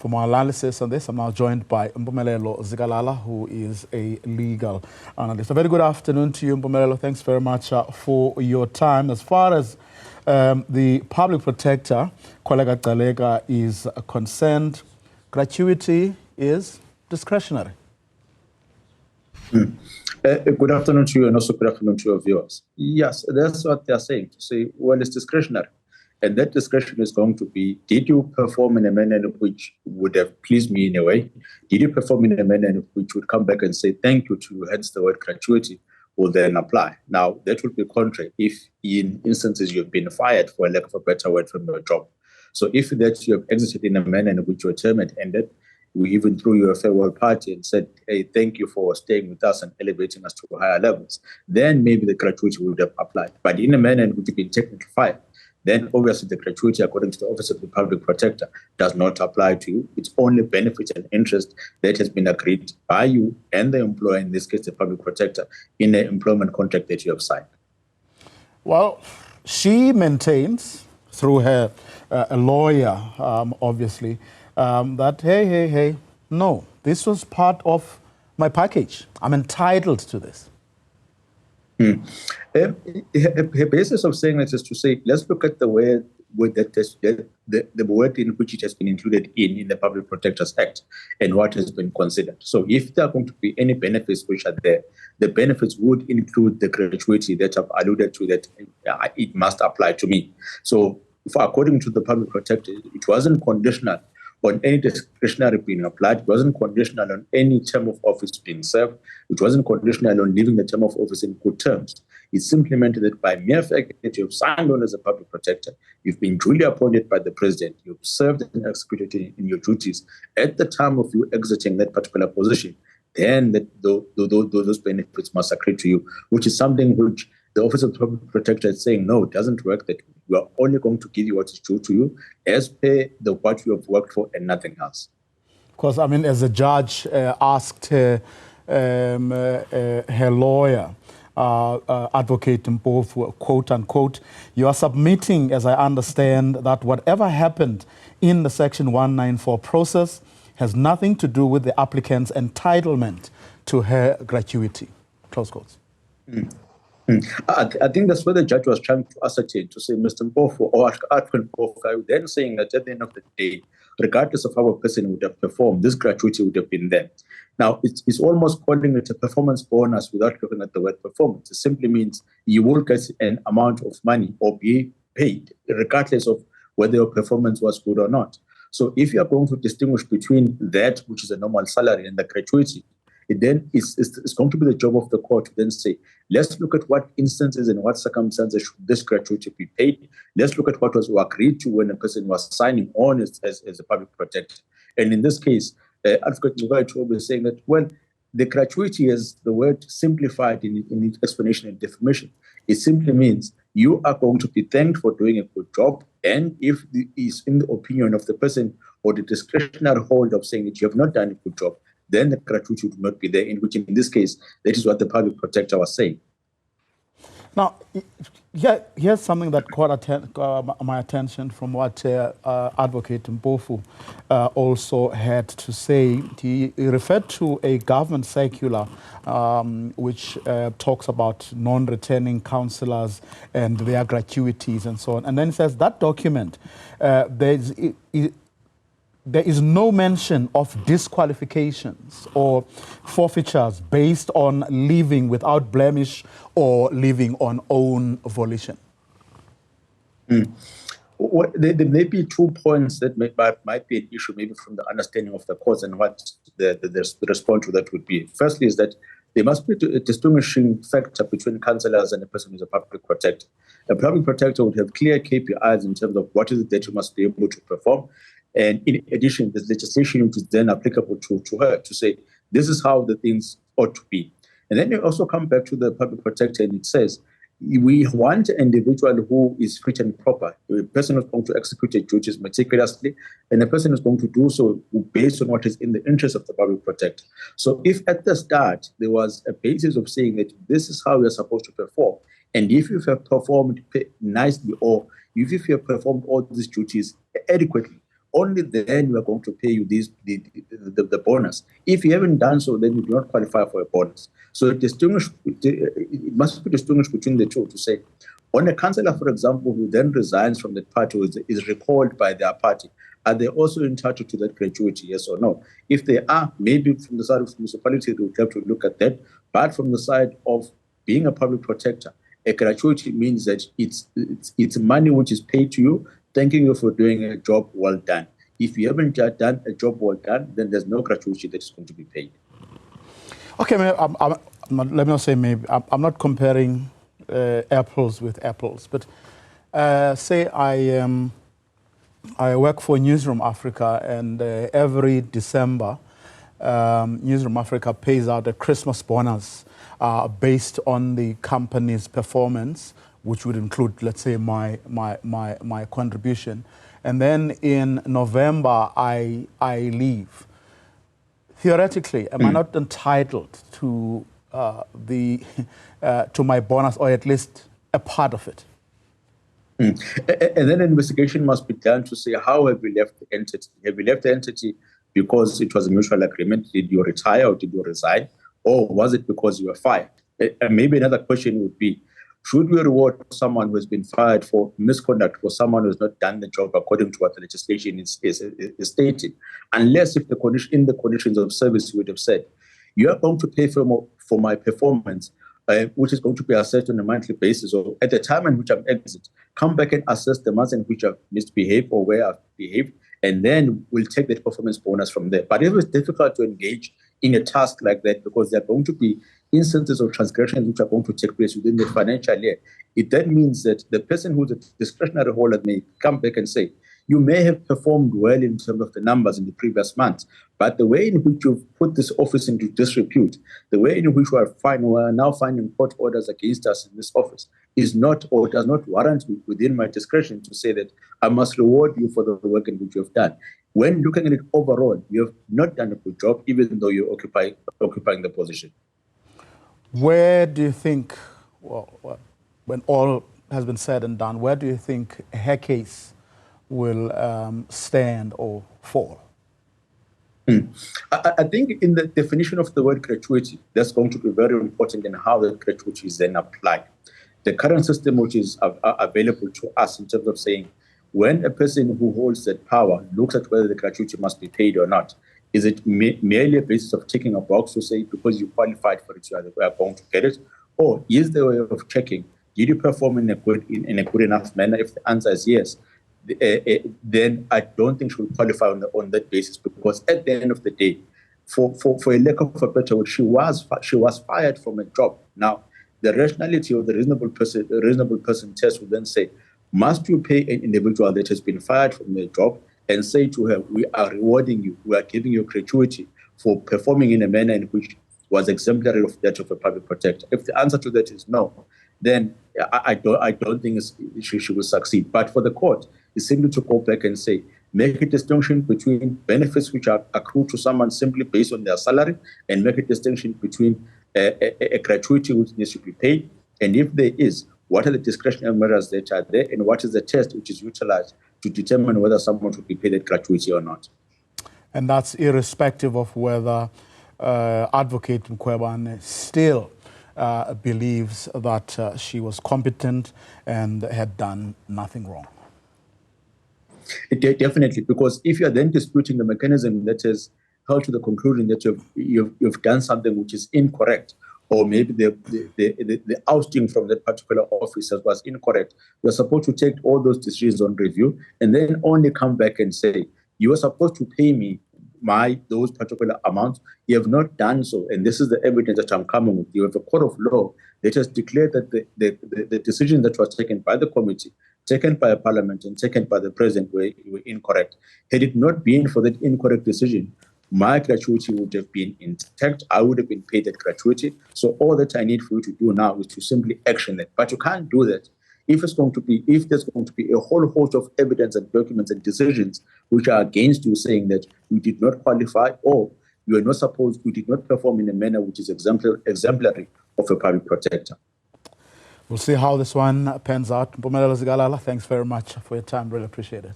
For my analysis on this, I'm now joined by Mpumelelo Zikalala, who is a legal analyst. A very good afternoon to you, Mpumelelo. Thanks very much for your time. As far as the public protector, Kollega Galega, is concerned, gratuity is discretionary. Good afternoon to you, and also good afternoon to your viewers. Yes, that's what they're saying, to say, well, it's discretionary. And that discretion is going to be, did you perform in a manner which would have pleased me in a way? Did you perform in a manner which would come back and say thank you to you, hence the word gratuity will then apply. Now, that would be contrary if in instances you've been fired, for a lack of a better word, from your job. So if that you have exited in a manner in which your term had ended, we even threw you a farewell party and said, hey, thank you for staying with us and elevating us to higher levels, then maybe the gratuity would have applied. But in a manner in which you've been technically fired, then obviously the gratuity, according to the Office of the Public Protector, does not apply to you. It's only benefits and interest that has been agreed by you and the employer, in this case the Public Protector, in the employment contract that you have signed. Well, she maintains, through her a lawyer, obviously, that, hey, no, this was part of my package. I'm entitled to this. Her basis of saying that is to say, let's look at the way the word in which it has been included in the Public Protectors Act and what has been considered. So if there are going to be any benefits which are there, the benefits would include the gratuity that I've alluded to, that it must apply to me. So according to the Public Protector, it wasn't conditional on any discretionary being applied. It wasn't conditional on any term of office being served. It wasn't conditional on leaving the term of office in good terms. It simply meant that by mere fact that you've signed on as a public protector, you've been duly appointed by the president, you've served and executed in your duties at the time of you exiting that particular position, then those benefits must accrue to you, which is something which the Office of the Public Protector is saying, no, it doesn't work, that we are only going to give you what is due to you as per what you have worked for and nothing else. Because, I mean, as the judge asked her lawyer, Advocate Mpofu, quote unquote, you are submitting, as I understand, that whatever happened in the Section 194 process has nothing to do with the applicant's entitlement to her gratuity. Close quotes. I think that's what the judge was trying to ascertain, to say Mr. Mpofu or Advocate Mpofu, then saying that at the end of the day, regardless of how a person would have performed, this gratuity would have been there. Now, it's almost calling it a performance bonus without looking at the word performance. It simply means you will get an amount of money or be paid, regardless of whether your performance was good or not. So if you are going to distinguish between that, which is a normal salary, and the gratuity, it then it's going to be the job of the court to then say, let's look at what instances and what circumstances should this gratuity be paid. Let's look at what was agreed to when a person was signing on as a public protector. And in this case, Advocate Mpofu is saying that, well, the gratuity is the word simplified in its explanation and definition. It simply means you are going to be thanked for doing a good job. And if it is in the opinion of the person or the discretionary hold of saying that you have not done a good job, then the gratuity would not be there, in which, in this case, that is what the public protector was saying. Now, here's something that caught my attention from what Advocate Mpofu also had to say. He referred to a government circular which talks about non-returning councillors and their gratuities and so on. And then he says that document, there is no mention of disqualifications or forfeitures based on leaving without blemish or leaving on own volition. Well, there may be 2 points that might be an issue, maybe from the understanding of the courts, and what the response to that would be. Firstly is that there must be a distinguishing factor between councillors and a person who's a public protector. A public protector would have clear KPIs in terms of what is it that you must be able to perform. And in addition, there's legislation which is then applicable to her to say, this is how the things ought to be. And then you also come back to the public protector and it says, we want an individual who is fit and proper, a person who's going to execute their duties meticulously, and a person who's going to do so based on what is in the interest of the public protector. So if at the start there was a basis of saying that this is how you're supposed to perform, and if you have performed nicely, or if you have performed all these duties adequately, only then we are going to pay you the bonus. If you haven't done so, then you do not qualify for a bonus. So it must be distinguished between the two to say, on a councillor, for example, who then resigns from that party or is recalled by their party, are they also entitled to that gratuity, yes or no? If they are, maybe from the side of the municipality, they would have to look at that. But from the side of being a public protector, a gratuity means that it's money which is paid to you, thanking you for doing a job well done. If you haven't done a job well done, then there's no gratuity that is going to be paid. Okay, let me not say maybe. I'm not comparing apples with apples, but say I work for Newzroom Afrika, and every December, Newzroom Afrika pays out a Christmas bonus based on the company's performance, which would include, let's say, my contribution. And then in November, I leave. Theoretically, am I not entitled to to my bonus, or at least a part of it? And then an investigation must be done to say, how have you left the entity? Have you left the entity because it was a mutual agreement? Did you retire or did you resign? Or was it because you were fired? And maybe another question would be, should we reward someone who has been fired for misconduct, for someone who has not done the job according to what the legislation is stating? Unless if in the conditions of service you would have said, you are going to pay for my performance, which is going to be assessed on a monthly basis, or at the time in which I'm exit, come back and assess the months in which I've misbehaved or where I've behaved, and then we'll take that performance bonus from there. But if it's difficult to engage in a task like that, because there are going to be instances of transgressions which are going to take place within the financial year, it then means that the person who's a discretionary holder may come back and say, you may have performed well in terms of the numbers in the previous months, but the way in which you've put this office into disrepute, the way in which we are now finding court orders against us in this office is not, or does not warrant me within my discretion to say that I must reward you for the work in which you have done. When looking at it overall, you have not done a good job, even though you're occupying the position. Where do you think, well, when all has been said and done, where do you think her case will stand or fall? I think in the definition of the word gratuity, that's going to be very important in how the gratuity is then applied. The current system which is available to us in terms of saying, when a person who holds that power looks at whether the gratuity must be paid or not, is it merely a basis of ticking a box to say, because you qualified for it, you are going to get it? Or is there a way of checking, did you perform in a good enough manner? If the answer is yes, then I don't think she will qualify on that basis, because at the end of the day, for a lack of a better word, she was fired from a job. Now, the rationality of the reasonable person test will then say, must you pay an individual that has been fired from their job and say to her, we are rewarding you, we are giving you gratuity for performing in a manner in which was exemplary of that of a public protector? If the answer to that is no, then I don't think she will succeed. But for the court, it's simply to go back and say, make a distinction between benefits which are accrued to someone simply based on their salary, and make a distinction between a gratuity which needs to be paid. And if there is, what are the discretionary measures that are there, and what is the test which is utilized to determine whether someone should be paid that gratuity or not? And that's irrespective of whether Advocate Mkhwebane still believes that she was competent and had done nothing wrong. Definitely, because if you are then disputing the mechanism that has held to the conclusion that you've done something which is incorrect, or maybe the ousting from that particular office was incorrect, you're supposed to take all those decisions on review and then only come back and say, you were supposed to pay me those particular amounts. You have not done so, and this is the evidence that I'm coming with. You have a court of law that has declared that the decision that was taken by the committee, taken by Parliament, and taken by the President were incorrect. Had it not been for that incorrect decision, my gratuity would have been intact. I would have been paid that gratuity. So all that I need for you to do now is to simply action that. But you can't do that if there's going to be a whole host of evidence and documents and decisions which are against you, saying that you did not qualify, or you did not perform in a manner which is exemplary of a public protector. We'll see how this one pans out. Mpumelelo Zikalala, thanks very much for your time. Really appreciate it.